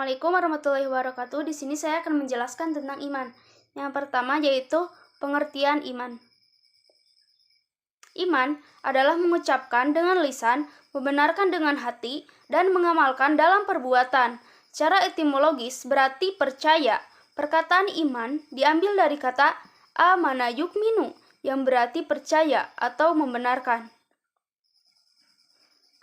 Assalamualaikum warahmatullahi wabarakatuh. Di sini saya akan menjelaskan tentang iman. Yang pertama yaitu pengertian iman. Iman adalah mengucapkan dengan lisan, membenarkan dengan hati, dan mengamalkan dalam perbuatan. Secara etimologis berarti percaya. Perkataan iman diambil dari kata amana yukminu yang berarti percaya atau membenarkan.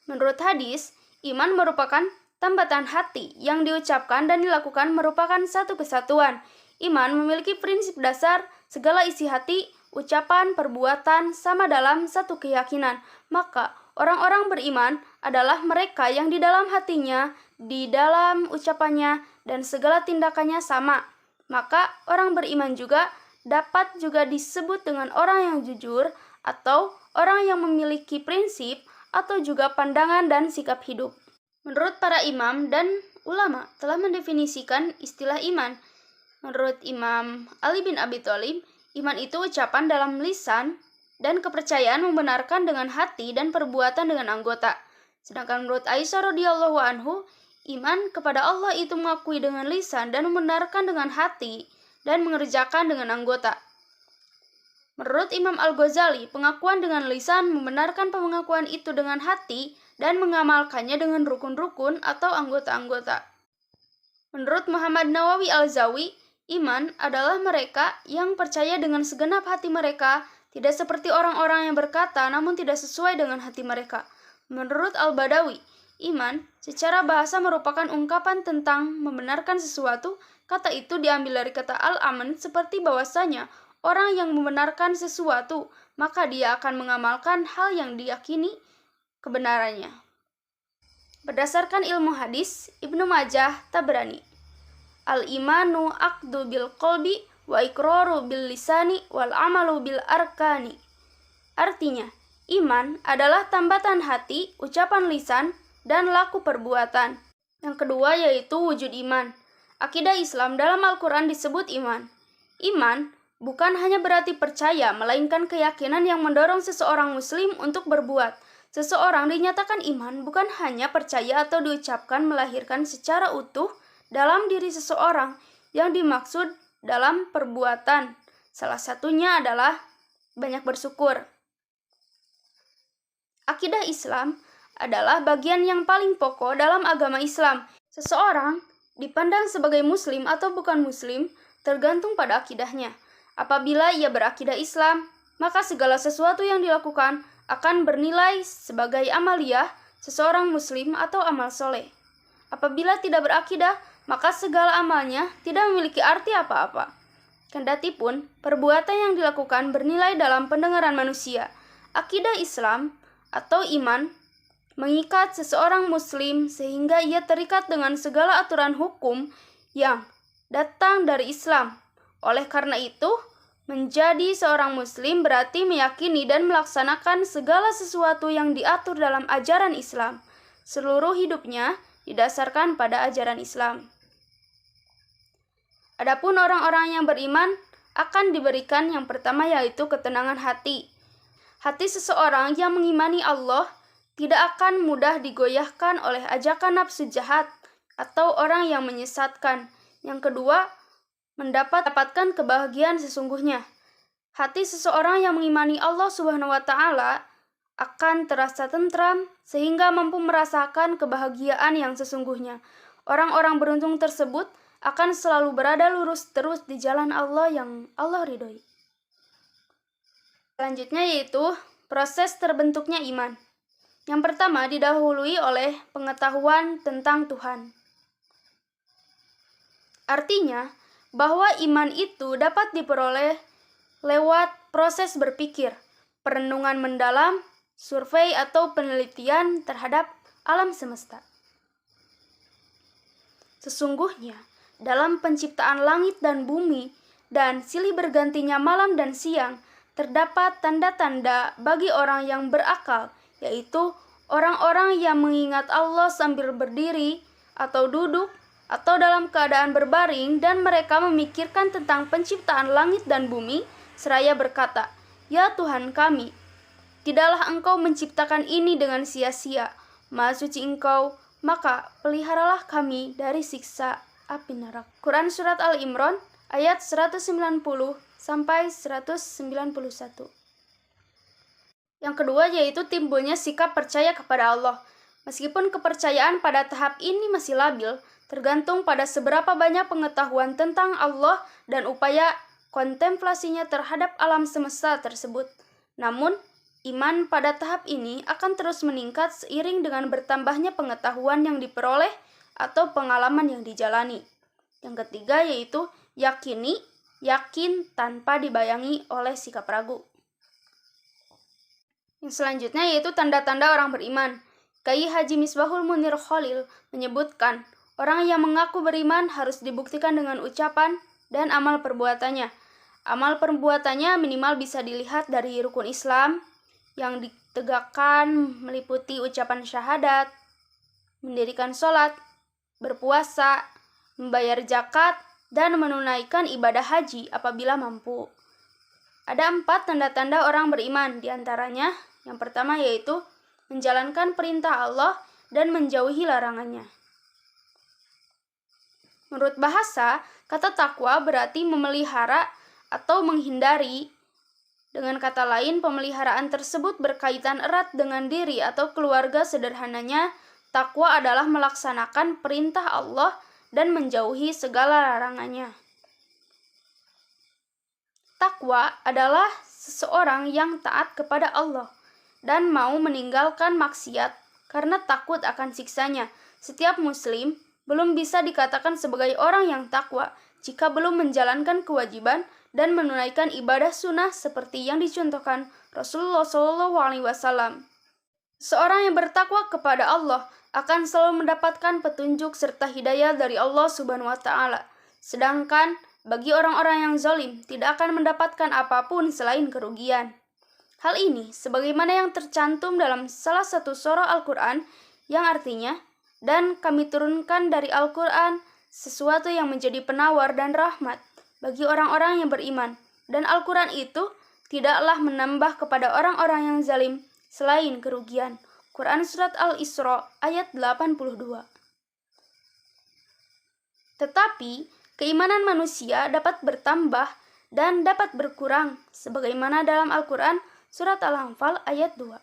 Menurut hadis, iman merupakan tambatan hati yang diucapkan dan dilakukan merupakan satu kesatuan. Iman memiliki prinsip dasar segala isi hati, ucapan, perbuatan sama dalam satu keyakinan. Maka orang-orang beriman adalah mereka yang di dalam hatinya, di dalam ucapannya, dan segala tindakannya sama. Maka orang beriman juga dapat juga disebut dengan orang yang jujur atau orang yang memiliki prinsip atau juga pandangan dan sikap hidup. Menurut para imam dan ulama telah mendefinisikan istilah iman. Menurut Imam Ali bin Abi Thalib, iman itu ucapan dalam lisan dan kepercayaan membenarkan dengan hati dan perbuatan dengan anggota. Sedangkan menurut Aisyah radhiyallahu anhu, iman kepada Allah itu mengakui dengan lisan dan membenarkan dengan hati dan mengerjakan dengan anggota. Menurut Imam Al-Ghazali, pengakuan dengan lisan membenarkan pengakuan itu dengan hati dan mengamalkannya dengan rukun-rukun atau anggota-anggota. Menurut Muhammad Nawawi Al-Zawi, iman adalah mereka yang percaya dengan segenap hati mereka, tidak seperti orang-orang yang berkata namun tidak sesuai dengan hati mereka. Menurut Al-Badawi, iman secara bahasa merupakan ungkapan tentang membenarkan sesuatu. Kata itu diambil dari kata al-aman seperti bahwasanya orang yang membenarkan sesuatu, maka dia akan mengamalkan hal yang diyakini kebenarannya. Berdasarkan ilmu hadis, Ibnu Majah Tabrani, al-imanu aqdu bil qalbi wa iqraru bil lisani wal amalu bil arkani. Artinya, iman adalah tambatan hati, ucapan lisan, dan laku perbuatan. Yang kedua yaitu wujud iman. Akidah Islam dalam Al-Quran disebut iman. Iman bukan hanya berarti percaya, melainkan keyakinan yang mendorong seseorang muslim untuk berbuat. Seseorang dinyatakan iman bukan hanya percaya atau diucapkan melahirkan secara utuh dalam diri seseorang yang dimaksud dalam perbuatan. Salah satunya adalah banyak bersyukur. Akidah Islam adalah bagian yang paling pokok dalam agama Islam. Seseorang dipandang sebagai muslim atau bukan muslim tergantung pada akidahnya. Apabila ia berakidah Islam, maka segala sesuatu yang dilakukan akan bernilai sebagai amaliyah seseorang muslim atau amal soleh. Apabila tidak berakidah, maka segala amalnya tidak memiliki arti apa-apa. Kendatipun perbuatan yang dilakukan bernilai dalam pendengaran manusia. Akidah Islam atau iman mengikat seseorang muslim sehingga ia terikat dengan segala aturan hukum yang datang dari Islam. Oleh karena itu, menjadi seorang muslim berarti meyakini dan melaksanakan segala sesuatu yang diatur dalam ajaran Islam. Seluruh hidupnya didasarkan pada ajaran Islam. Adapun orang-orang yang beriman akan diberikan yang pertama yaitu ketenangan hati. Hati seseorang yang mengimani Allah tidak akan mudah digoyahkan oleh ajakan nafsu jahat atau orang yang menyesatkan. Yang kedua, mendapatkan kebahagiaan sesungguhnya. Hati seseorang yang mengimani Allah Subhanahu wa Ta'ala akan terasa tentram sehingga mampu merasakan kebahagiaan yang sesungguhnya. Orang-orang beruntung tersebut akan selalu berada lurus terus di jalan Allah yang Allah ridhoi. Selanjutnya yaitu proses terbentuknya iman. Yang pertama didahului oleh pengetahuan tentang Tuhan. Artinya, bahwa iman itu dapat diperoleh lewat proses berpikir, perenungan mendalam, survei atau penelitian terhadap alam semesta. Sesungguhnya, dalam penciptaan langit dan bumi dan silih bergantinya malam dan siang, terdapat tanda-tanda bagi orang yang berakal, yaitu orang-orang yang mengingat Allah sambil berdiri atau duduk, atau dalam keadaan berbaring dan mereka memikirkan tentang penciptaan langit dan bumi, seraya berkata, "Ya Tuhan kami, tidaklah Engkau menciptakan ini dengan sia-sia. Maha suci Engkau, maka peliharalah kami dari siksa api neraka. Quran Surat Al-Imran ayat 190 sampai 191. Yang kedua yaitu timbulnya sikap percaya kepada Allah. Meskipun kepercayaan pada tahap ini masih labil, tergantung pada seberapa banyak pengetahuan tentang Allah dan upaya kontemplasinya terhadap alam semesta tersebut. Namun, iman pada tahap ini akan terus meningkat seiring dengan bertambahnya pengetahuan yang diperoleh atau pengalaman yang dijalani. Yang ketiga yaitu yakin tanpa dibayangi oleh sikap ragu. Yang selanjutnya yaitu tanda-tanda orang beriman. Kiai Haji Misbahul Munir Khalil menyebutkan, orang yang mengaku beriman harus dibuktikan dengan ucapan dan amal perbuatannya. Amal perbuatannya minimal bisa dilihat dari rukun Islam yang ditegakkan meliputi ucapan syahadat, mendirikan sholat, berpuasa, membayar zakat, dan menunaikan ibadah haji apabila mampu. Ada 4 tanda-tanda orang beriman, diantaranya yang pertama yaitu menjalankan perintah Allah dan menjauhi larangannya. Menurut bahasa, kata takwa berarti memelihara atau menghindari. Dengan kata lain, pemeliharaan tersebut berkaitan erat dengan diri atau keluarga. Sederhananya, takwa adalah melaksanakan perintah Allah dan menjauhi segala larangannya. Takwa adalah seseorang yang taat kepada Allah dan mau meninggalkan maksiat karena takut akan siksanya. Setiap muslim belum bisa dikatakan sebagai orang yang takwa jika belum menjalankan kewajiban dan menunaikan ibadah sunnah seperti yang dicontohkan Rasulullah SAW. Seorang yang bertakwa kepada Allah akan selalu mendapatkan petunjuk serta hidayah dari Allah Subhanahu wa Ta'ala. Sedangkan bagi orang-orang yang zalim tidak akan mendapatkan apapun selain kerugian. Hal ini sebagaimana yang tercantum dalam salah satu surah Al-Quran yang artinya, dan kami turunkan dari Al-Quran sesuatu yang menjadi penawar dan rahmat bagi orang-orang yang beriman. Dan Al-Quran itu tidaklah menambah kepada orang-orang yang zalim selain kerugian. Quran Surat Al-Isra ayat 82. Tetapi keimanan manusia dapat bertambah dan dapat berkurang sebagaimana dalam Al-Quran Surat Al-Anfal ayat 2.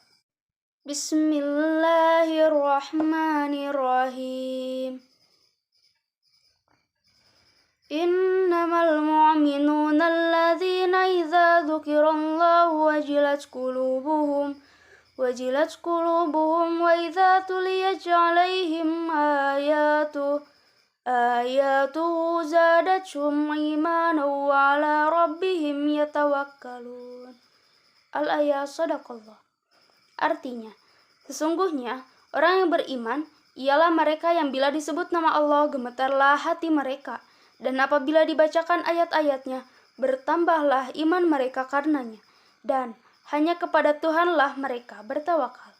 Bismillahirrahmanirrahim. Innamal mu'minuna alladzina idza dzukirallahu wajilat qulubuhum wa idza tuliyat 'alaihim ayatuhu zadatuhum imanan wa 'ala rabbihim yatawakkalun. Al-ayat sadaqallah. Artinya, sesungguhnya orang yang beriman ialah mereka yang bila disebut nama Allah gemetarlah hati mereka, dan apabila dibacakan ayat-ayatnya bertambahlah iman mereka karenanya, dan hanya kepada Tuhanlah mereka bertawakal.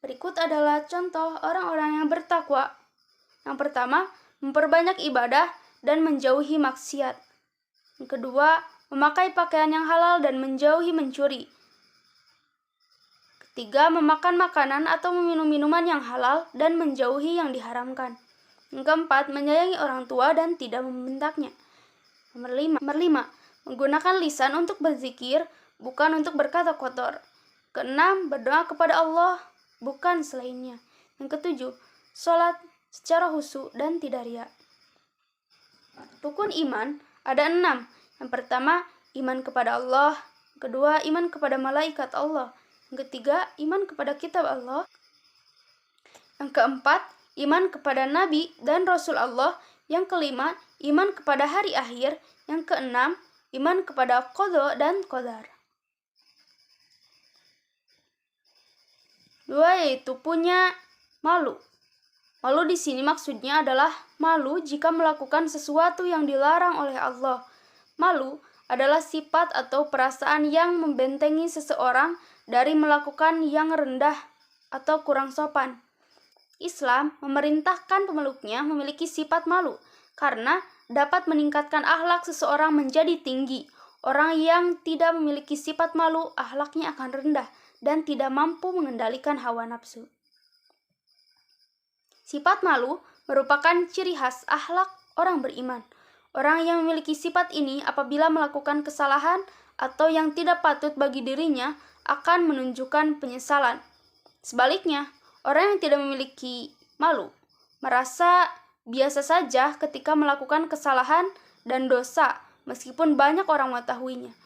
Berikut adalah contoh orang-orang yang bertakwa. Yang pertama, memperbanyak ibadah dan menjauhi maksiat. Yang kedua, memakai pakaian yang halal dan menjauhi mencuri. Ketiga, memakan makanan atau meminum minuman yang halal dan menjauhi yang diharamkan. Yang keempat, menyayangi orang tua dan tidak membentaknya. Nomor lima, menggunakan lisan untuk berzikir, bukan untuk berkata kotor. Keenam, berdoa kepada Allah, bukan selainnya. Yang ketujuh, sholat secara khusyuk dan tidak riya. Rukun iman ada 6. Yang pertama, iman kepada Allah. Yang kedua, iman kepada malaikat Allah. Yang ketiga, iman kepada kitab Allah. Yang keempat, iman kepada Nabi dan Rasul Allah. Yang kelima, iman kepada hari akhir. Yang keenam, iman kepada qada dan qadar. 2 yaitu punya malu. Malu di sini maksudnya adalah malu jika melakukan sesuatu yang dilarang oleh Allah. Malu adalah sifat atau perasaan yang membentengi seseorang dari melakukan yang rendah atau kurang sopan. Islam memerintahkan pemeluknya memiliki sifat malu karena dapat meningkatkan akhlak seseorang menjadi tinggi. Orang yang tidak memiliki sifat malu, akhlaknya akan rendah dan tidak mampu mengendalikan hawa nafsu. Sifat malu merupakan ciri khas akhlak orang beriman. Orang yang memiliki sifat ini apabila melakukan kesalahan atau yang tidak patut bagi dirinya akan menunjukkan penyesalan. Sebaliknya, orang yang tidak memiliki malu merasa biasa saja ketika melakukan kesalahan dan dosa meskipun banyak orang mengetahuinya.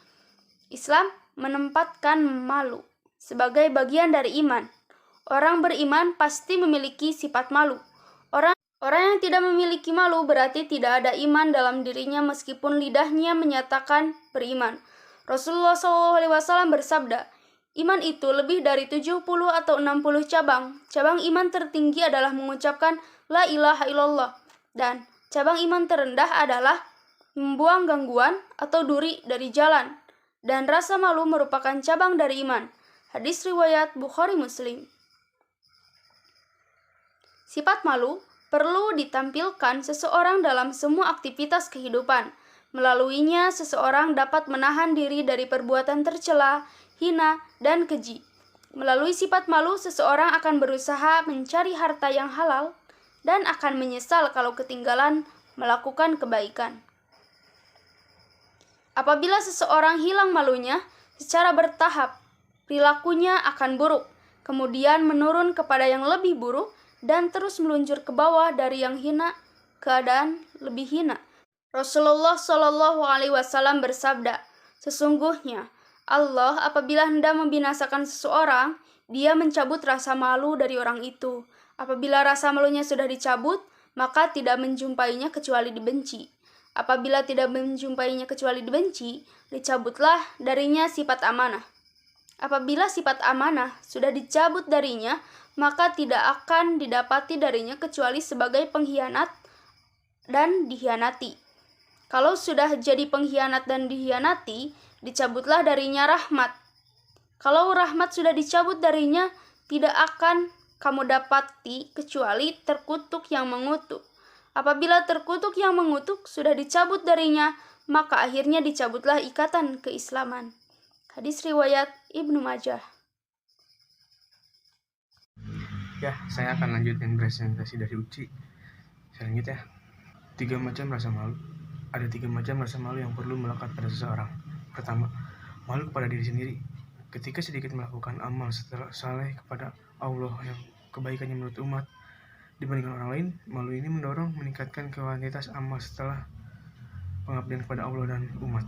Islam menempatkan malu sebagai bagian dari iman. Orang beriman pasti memiliki sifat malu. Orang yang tidak memiliki malu berarti tidak ada iman dalam dirinya meskipun lidahnya menyatakan beriman. Rasulullah SAW bersabda, iman itu lebih dari 70 atau 60 cabang. Cabang iman tertinggi adalah mengucapkan la ilaha illallah. Dan cabang iman terendah adalah membuang gangguan atau duri dari jalan. Dan rasa malu merupakan cabang dari iman. Hadis riwayat Bukhari Muslim. Sifat malu perlu ditampilkan seseorang dalam semua aktivitas kehidupan. Melaluinya, seseorang dapat menahan diri dari perbuatan tercela, hina, dan keji. Melalui sifat malu, seseorang akan berusaha mencari harta yang halal dan akan menyesal kalau ketinggalan melakukan kebaikan. Apabila seseorang hilang malunya, secara bertahap, perilakunya akan buruk, kemudian menurun kepada yang lebih buruk, dan terus meluncur ke bawah dari yang hina, keadaan lebih hina. Rasulullah SAW bersabda, sesungguhnya Allah apabila hendak membinasakan seseorang, Dia mencabut rasa malu dari orang itu. Apabila rasa malunya sudah dicabut, maka tidak menjumpainya kecuali dibenci. Apabila tidak menjumpainya kecuali dibenci, dicabutlah darinya sifat amanah. Apabila sifat amanah sudah dicabut darinya, maka tidak akan didapati darinya kecuali sebagai pengkhianat dan dikhianati. Kalau sudah jadi pengkhianat dan dikhianati, dicabutlah darinya rahmat. Kalau rahmat sudah dicabut darinya, tidak akan kamu dapati kecuali terkutuk yang mengutuk. Apabila terkutuk yang mengutuk sudah dicabut darinya, maka akhirnya dicabutlah ikatan keislaman. Hadis riwayat Ibnu Majah. Ya, saya akan lanjutin presentasi dari Uci. Saya lanjut ya. 3 macam rasa malu. Ada 3 macam rasa malu yang perlu melekat pada seseorang. Pertama, malu kepada diri sendiri. Ketika sedikit melakukan amal saleh kepada Allah yang kebaikannya menurut umat dibandingkan orang lain, malu ini mendorong meningkatkan kuantitas amal setelah pengabdian kepada Allah dan umat.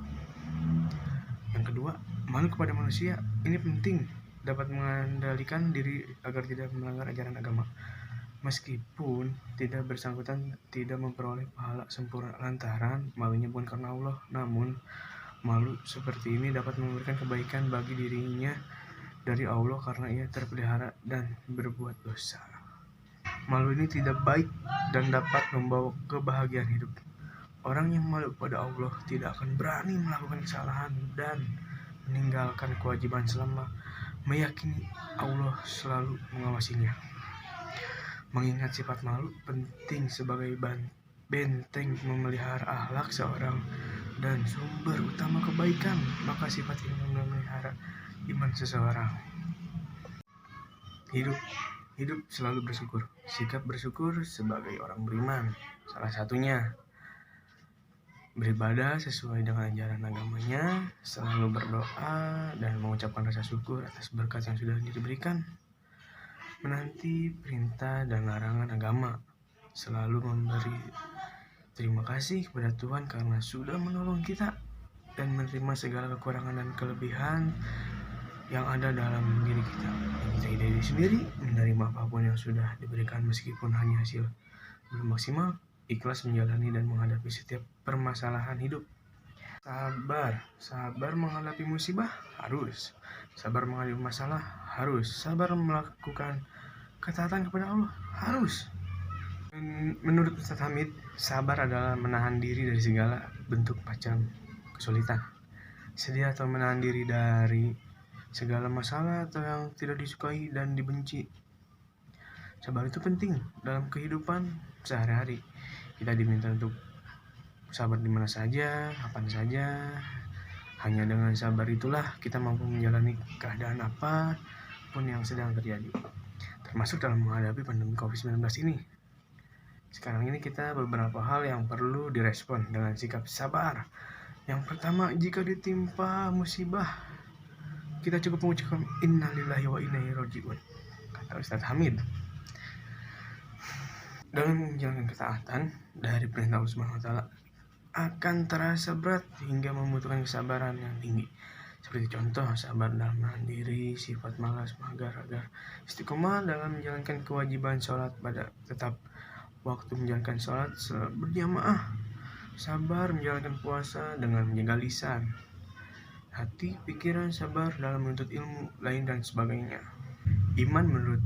Yang kedua, malu kepada manusia. Ini penting, dapat mengendalikan diri agar tidak melanggar ajaran agama. Meskipun tidak bersangkutan tidak memperoleh pahala sempurna lantaran malunya bukan karena Allah, namun malu seperti ini dapat memberikan kebaikan bagi dirinya dari Allah karena ia terpelihara dan berbuat dosa. Malu ini tidak baik dan dapat membawa kebahagiaan hidup. Orang yang malu kepada Allah tidak akan berani melakukan kesalahan dan meninggalkan kewajiban selama meyakini Allah selalu mengawasinya. Mengingat sifat malu penting sebagai benteng memelihara akhlak seorang dan sumber utama kebaikan, maka sifat ini memelihara iman seseorang. Hidup selalu bersyukur. Sikap bersyukur sebagai orang beriman. Salah satunya beribadah sesuai dengan ajaran agamanya, selalu berdoa dan mengucapkan rasa syukur atas berkat yang sudah diberikan, menanti perintah dan larangan agama, selalu memberi terima kasih kepada Tuhan karena sudah menolong kita dan menerima segala kekurangan dan kelebihan yang ada dalam diri kita. Mencintai diri sendiri, menerima apapun yang sudah diberikan meskipun hanya hasil belum maksimal, ikhlas menjalani dan menghadapi setiap permasalahan hidup. Sabar menghadapi musibah harus. Sabar menghadapi masalah harus. Sabar melakukan ketaatan kepada Allah harus. Menurut Ustaz Hamid, sabar adalah menahan diri dari segala bentuk macam kesulitan. Sedia atau menahan diri dari segala masalah atau yang tidak disukai dan dibenci. Sabar itu penting dalam kehidupan sehari-hari. Kita diminta untuk sabar di mana saja, kapan saja. Hanya dengan sabar itulah kita mampu menjalani keadaan apapun yang sedang terjadi, termasuk dalam menghadapi pandemi COVID-19 ini. Sekarang ini kita beberapa hal yang perlu direspon dengan sikap sabar. Yang pertama, jika ditimpa musibah, kita cukup mengucapkan innalillahi wa inna ilaihi rajiun, kata Ustadz Hamid. Dalam menjalankan ketaatan dari perintah Allah Subhanahu wa taala akan terasa berat hingga membutuhkan kesabaran yang tinggi. Seperti contoh, sabar dalam menahan diri, sifat malas magar agar istiqomah dalam menjalankan kewajiban sholat pada tetap waktu menjalankan sholat berjamaah, sabar menjalankan puasa dengan menjaga lisan, hati, pikiran, sabar dalam menuntut ilmu lain dan sebagainya. Iman menurut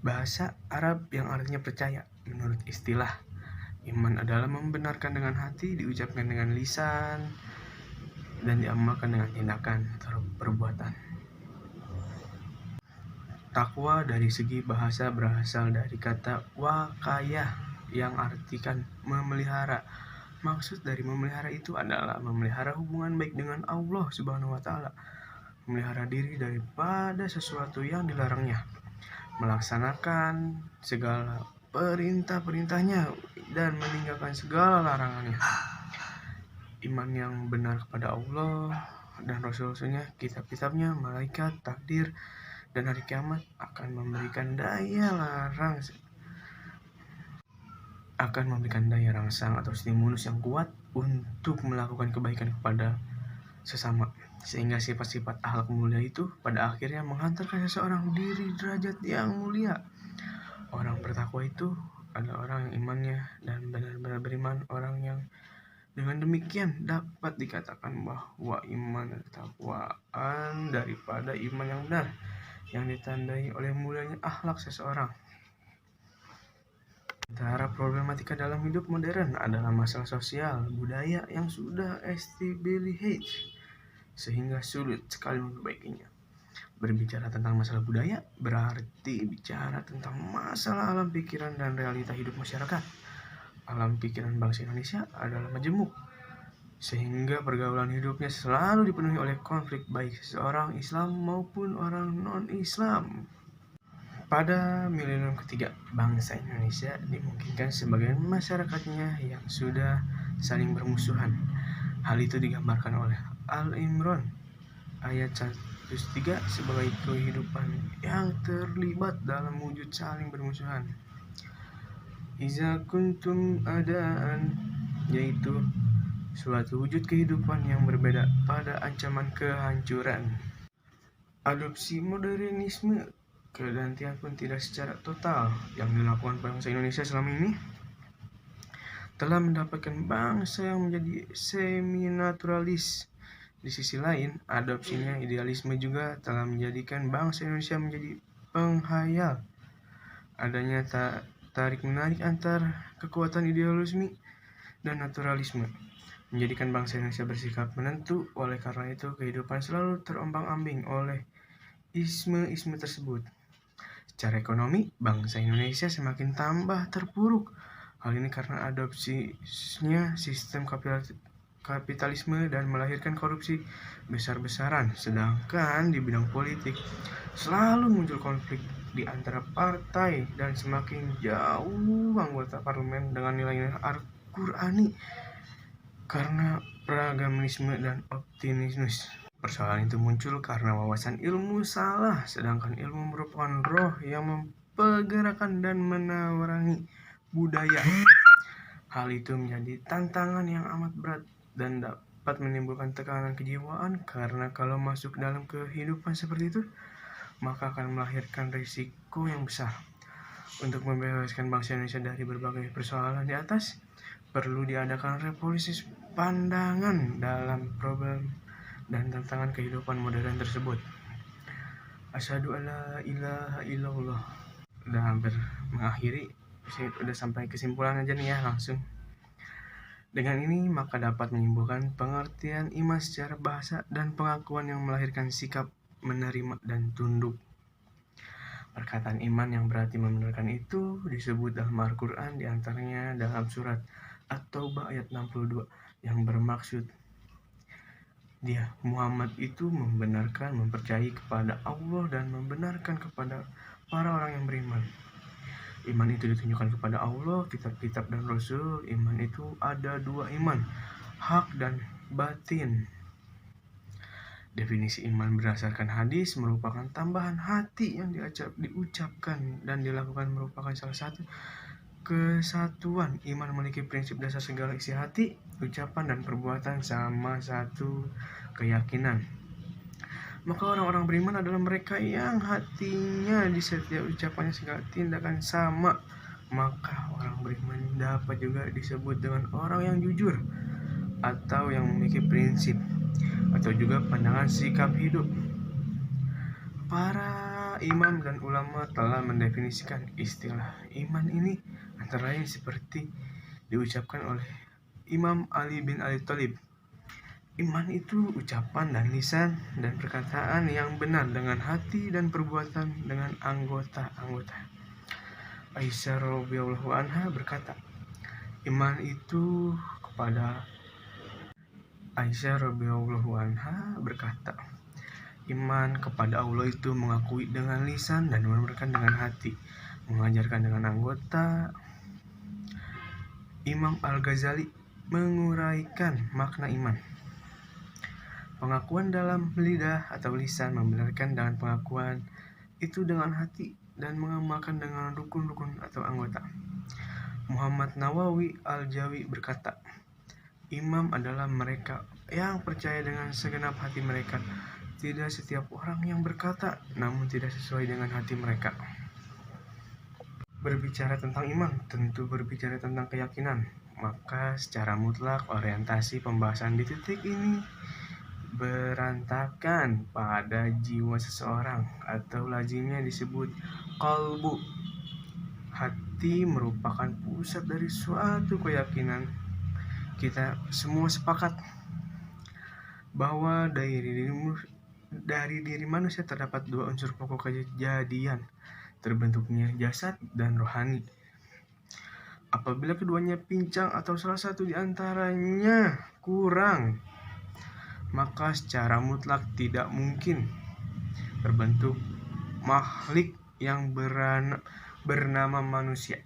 bahasa Arab yang artinya percaya. Menurut istilah, iman adalah membenarkan dengan hati, diucapkan dengan lisan, dan diamalkan dengan tindakan atau perbuatan. Takwa dari segi bahasa berasal dari kata wakayah yang artikan memelihara. Maksud dari memelihara itu adalah memelihara hubungan baik dengan Allah Subhanahu wa taala, memelihara diri daripada sesuatu yang dilarangnya, melaksanakan segala perintah-perintahnya dan meninggalkan segala larangannya. Iman yang benar kepada Allah dan Rasul-Rasulnya, kitab-kitabnya, malaikat, takdir, dan hari kiamat akan memberikan daya rangsang atau stimulus yang kuat untuk melakukan kebaikan kepada sesama, sehingga sifat-sifat akhlak mulia itu pada akhirnya menghantarkan seseorang diri derajat yang mulia. Orang bertakwa itu adalah orang yang imannya dan benar-benar beriman. Orang yang dengan demikian dapat dikatakan bahwa iman dan ketakwaan daripada iman yang benar, yang ditandai oleh mulianya akhlak seseorang. Antara problematika dalam hidup modern adalah masalah sosial, budaya yang sudah established sehingga sulit sekali memperbaikinya. Berbicara tentang masalah budaya berarti bicara tentang masalah alam pikiran dan realita hidup masyarakat. Alam pikiran bangsa Indonesia adalah majemuk, sehingga pergaulan hidupnya selalu dipenuhi oleh konflik baik seorang Islam maupun orang non-Islam. Pada milenium ketiga, bangsa Indonesia dimungkinkan sebagian masyarakatnya yang sudah saling bermusuhan. Hal itu digambarkan oleh Al-Imran ayat 103 sebagai kehidupan yang terlibat dalam wujud saling bermusuhan. Iza kuntum adaan, yaitu suatu wujud kehidupan yang berbeda pada ancaman kehancuran. Adopsi modernisme, kegantian pun tidak secara total yang dilakukan bangsa Indonesia selama ini telah mendapatkan bangsa yang menjadi semi-naturalis. Di sisi lain, adopsinya idealisme juga telah menjadikan bangsa Indonesia menjadi penghayal. Adanya tarik-menarik antar kekuatan idealisme dan naturalisme menjadikan bangsa Indonesia bersikap menentu. Oleh karena itu, kehidupan selalu terombang-ambing oleh isme-isme tersebut. Secara ekonomi, bangsa Indonesia semakin tambah terpuruk. Hal ini karena adopsinya sistem kapitalisme dan melahirkan korupsi besar-besaran. Sedangkan di bidang politik selalu muncul konflik di antara partai dan semakin jauh anggota parlemen dengan nilai-nilai Al-Qur'ani karena peragamisme dan optimisme. Persoalan itu muncul karena wawasan ilmu salah, sedangkan ilmu merupakan roh yang mempergerakkan dan menawarangi budaya. Hal itu menjadi tantangan yang amat berat dan dapat menimbulkan tekanan kejiwaan, karena kalau masuk dalam kehidupan seperti itu, maka akan melahirkan risiko yang besar. Untuk membebaskan bangsa Indonesia dari berbagai persoalan di atas, perlu diadakan revolusi pandangan dalam problem dan tantangan kehidupan modern tersebut. Asyhadu alla ilaha illallah. Udah hampir mengakhiri, saya udah sampai kesimpulan aja nih ya langsung. Dengan ini maka dapat menyimpulkan pengertian iman secara bahasa dan pengakuan yang melahirkan sikap menerima dan tunduk. Perkataan iman yang berarti membenarkan itu disebut dalam Al-Quran, diantaranya dalam surat At-Taubah ayat 62 yang bermaksud dia, Muhammad itu membenarkan, mempercayai kepada Allah dan membenarkan kepada para orang yang beriman. Iman itu ditunjukkan kepada Allah, kitab-kitab dan Rasul. Iman itu ada dua iman, hak dan batin. Definisi iman berdasarkan hadis merupakan tambahan hati yang diucapkan dan dilakukan, merupakan salah satu kesatuan. Iman memiliki prinsip dasar segala isi hati, ucapan dan perbuatan sama satu keyakinan. Maka orang-orang beriman adalah mereka yang hatinya di setiap ucapannya segala tindakan sama. Maka orang beriman dapat juga disebut dengan orang yang jujur atau yang memiliki prinsip atau juga pandangan sikap hidup. Para imam dan ulama telah mendefinisikan istilah iman ini antara lain seperti diucapkan oleh Imam Ali bin Abi Thalib. Iman itu ucapan dan lisan dan perkataan yang benar dengan hati dan perbuatan dengan anggota-anggota. Aisyah radhiyallahu anha berkata, iman itu kepada Aisyah radhiyallahu anha berkata, iman kepada Allah itu mengakui dengan lisan dan membenarkan dengan hati, mengajarkan dengan anggota. Imam Al-Ghazali menguraikan makna iman. Pengakuan dalam lidah atau lisan, membenarkan dengan pengakuan itu dengan hati, dan mengamalkan dengan rukun-rukun atau anggota. Muhammad Nawawi Al-Jawi berkata, imam adalah mereka yang percaya dengan segenap hati mereka. Tidak setiap orang yang berkata, namun tidak sesuai dengan hati mereka. Berbicara tentang iman, tentu berbicara tentang keyakinan. Maka secara mutlak orientasi pembahasan di titik ini berantakan pada jiwa seseorang, atau lazimnya disebut qalbu. Hati merupakan pusat dari suatu keyakinan. Kita semua sepakat bahwa dari diri manusia terdapat dua unsur pokok kejadian, terbentuknya jasad dan rohani. Apabila keduanya pincang atau salah satu di antaranya kurang, maka secara mutlak tidak mungkin terbentuk makhluk yang bernama manusia.